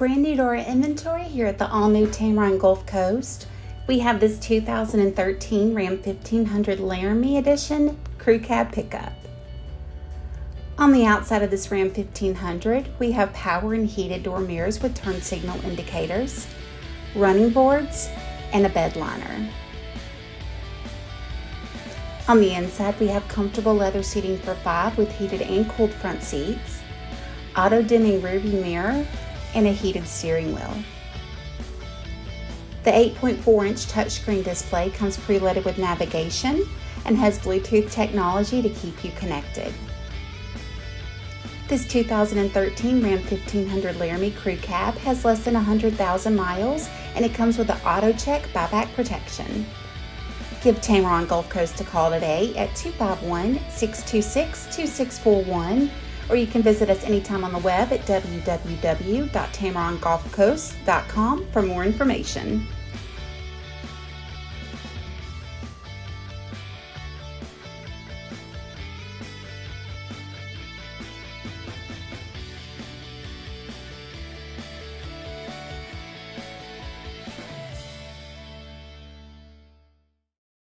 Brand new to our inventory here at the all-new Tameron Gulf Coast, we have this 2013 Ram 1500 Laramie Edition Crew Cab Pickup. On the outside of this Ram 1500, we have power and heated door mirrors with turn signal indicators, running boards, and a bed liner. On the inside, we have comfortable leather seating for 5 with heated and cooled front seats, auto-dimming rearview mirror, and a heated steering wheel. The 8.4-inch touchscreen display comes preloaded with navigation and has Bluetooth technology to keep you connected. This 2013 Ram 1500 Laramie Crew Cab has less than 100,000 miles and it comes with the AutoCheck buyback protection. Give Tameron Gulf Coast a call today at 251-626-2641, or you can visit us anytime on the web at www.tamerongulfcoast.com for more information.